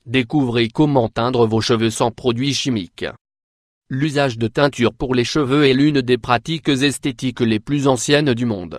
Découvrez comment teindre vos cheveux sans produits chimiques. L'usage de teinture pour les cheveux est l'une des pratiques esthétiques les plus anciennes du monde.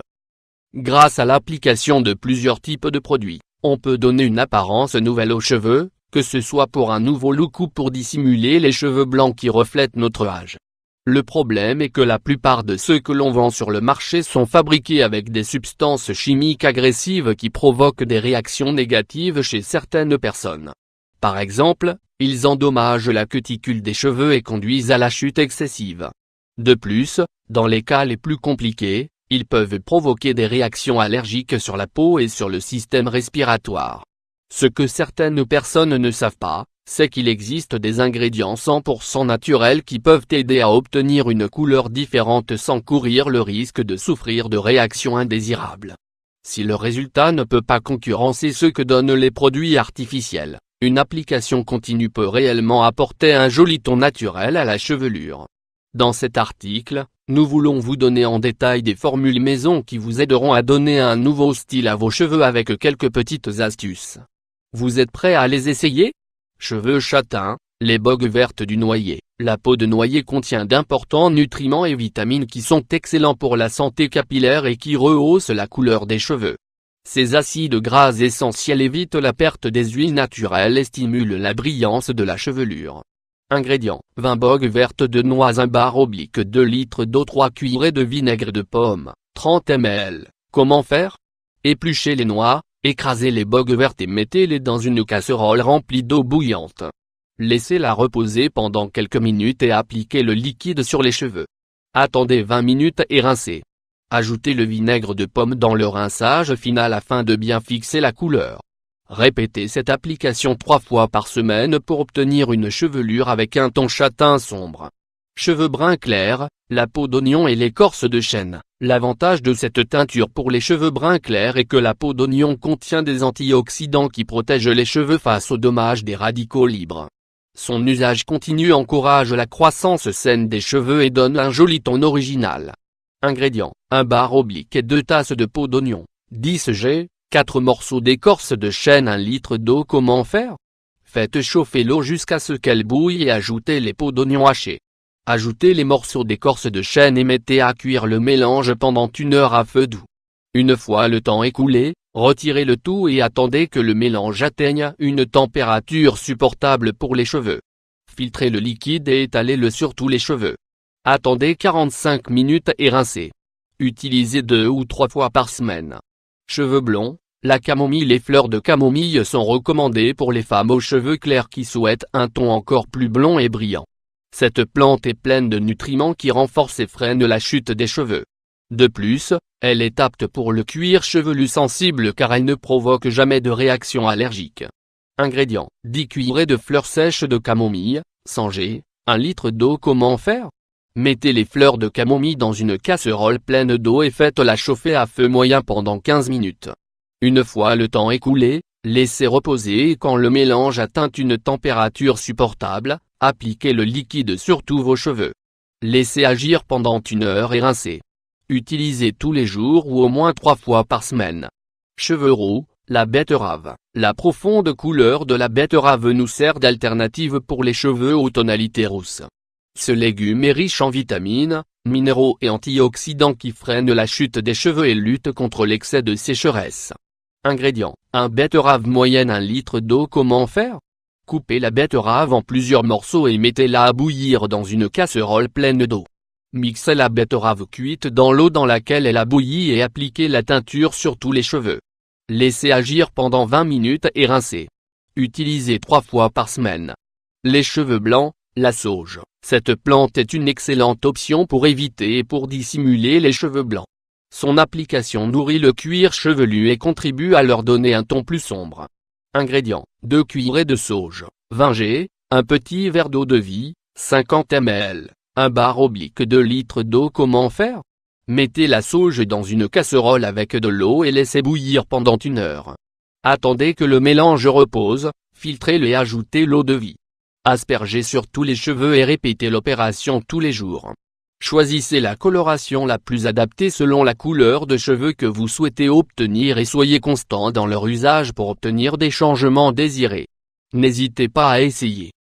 Grâce à l'application de plusieurs types de produits, on peut donner une apparence nouvelle aux cheveux, que ce soit pour un nouveau look ou pour dissimuler les cheveux blancs qui reflètent notre âge. Le problème est que la plupart de ceux que l'on vend sur le marché sont fabriqués avec des substances chimiques agressives qui provoquent des réactions négatives chez certaines personnes. Par exemple, ils endommagent la cuticule des cheveux et conduisent à la chute excessive. De plus, dans les cas les plus compliqués, ils peuvent provoquer des réactions allergiques sur la peau et sur le système respiratoire. Ce que certaines personnes ne savent pas, c'est qu'il existe des ingrédients 100% naturels qui peuvent aider à obtenir une couleur différente sans courir le risque de souffrir de réactions indésirables. Si le résultat ne peut pas concurrencer ce que donnent les produits artificiels, une application continue peut réellement apporter un joli ton naturel à la chevelure. Dans cet article, nous voulons vous donner en détail des formules maison qui vous aideront à donner un nouveau style à vos cheveux avec quelques petites astuces. Vous êtes prêts à les essayer? Cheveux châtains, les bogues vertes du noyer. La peau de noyer contient d'importants nutriments et vitamines qui sont excellents pour la santé capillaire et qui rehaussent la couleur des cheveux. Ces acides gras essentiels évitent la perte des huiles naturelles et stimulent la brillance de la chevelure. Ingrédients: 20 bogues vertes de noix, 1/2 litre d'eau, 3 cuillerées de vinaigre de pomme, 30 ml. Comment faire? Épluchez les noix, écrasez les bogues vertes et mettez-les dans une casserole remplie d'eau bouillante. Laissez-la reposer pendant quelques minutes et appliquez le liquide sur les cheveux. Attendez 20 minutes et rincez. Ajoutez le vinaigre de pomme dans le rinçage final afin de bien fixer la couleur. Répétez cette application 3 fois par semaine pour obtenir une chevelure avec un ton châtain sombre. Cheveux bruns clairs, la peau d'oignon et l'écorce de chêne. L'avantage de cette teinture pour les cheveux bruns clairs est que la peau d'oignon contient des antioxydants qui protègent les cheveux face aux dommages des radicaux libres. Son usage continu encourage la croissance saine des cheveux et donne un joli ton original. Ingrédients: 1/2 tasses de peau d'oignon, 10 g, 4 morceaux d'écorce de chêne, 1 litre d'eau. Comment faire? Faites chauffer l'eau jusqu'à ce qu'elle bouille et ajoutez les peaux d'oignon hachées. Ajoutez les morceaux d'écorce de chêne et mettez à cuire le mélange pendant 1 heure à feu doux. Une fois le temps écoulé, retirez le tout et attendez que le mélange atteigne une température supportable pour les cheveux. Filtrez le liquide et étalez-le sur tous les cheveux. Attendez 45 minutes et rincez. Utilisez 2 ou 3 fois par semaine. Cheveux blonds, la camomille. Les fleurs de camomille sont recommandées pour les femmes aux cheveux clairs qui souhaitent un ton encore plus blond et brillant. Cette plante est pleine de nutriments qui renforcent et freinent la chute des cheveux. De plus, elle est apte pour le cuir chevelu sensible car elle ne provoque jamais de réaction allergique. Ingrédients: 10 cuillerées de fleurs sèches de camomille, 100 g, 1 litre d'eau. Comment faire? Mettez les fleurs de camomille dans une casserole pleine d'eau et faites-la chauffer à feu moyen pendant 15 minutes. Une fois le temps écoulé, laissez reposer et quand le mélange atteint une température supportable, appliquez le liquide sur tous vos cheveux. Laissez agir pendant 1 heure et rincez. Utilisez tous les jours ou au moins 3 fois par semaine. Cheveux roux, la betterave. La profonde couleur de la betterave nous sert d'alternative pour les cheveux aux tonalités rousses. Ce légume est riche en vitamines, minéraux et antioxydants qui freinent la chute des cheveux et luttent contre l'excès de sécheresse. Ingrédients: 1 betterave moyenne, 1 litre d'eau. Comment faire? Coupez la betterave en plusieurs morceaux et mettez-la à bouillir dans une casserole pleine d'eau. Mixez la betterave cuite dans l'eau dans laquelle elle a bouilli et appliquez la teinture sur tous les cheveux. Laissez agir pendant 20 minutes et rincez. Utilisez 3 fois par semaine. Les cheveux blancs, la sauge. Cette plante est une excellente option pour éviter et pour dissimuler les cheveux blancs. Son application nourrit le cuir chevelu et contribue à leur donner un ton plus sombre. Ingrédients: 2 cuillerées de sauge, 20 g, un petit verre d'eau de vie, 50 ml, 1/2 litre d'eau. Comment faire? Mettez la sauge dans une casserole avec de l'eau et laissez bouillir pendant 1 heure. Attendez que le mélange repose, filtrez-le et ajoutez l'eau de vie. Aspergez sur tous les cheveux et répétez l'opération tous les jours. Choisissez la coloration la plus adaptée selon la couleur de cheveux que vous souhaitez obtenir et soyez constant dans leur usage pour obtenir des changements désirés. N'hésitez pas à essayer.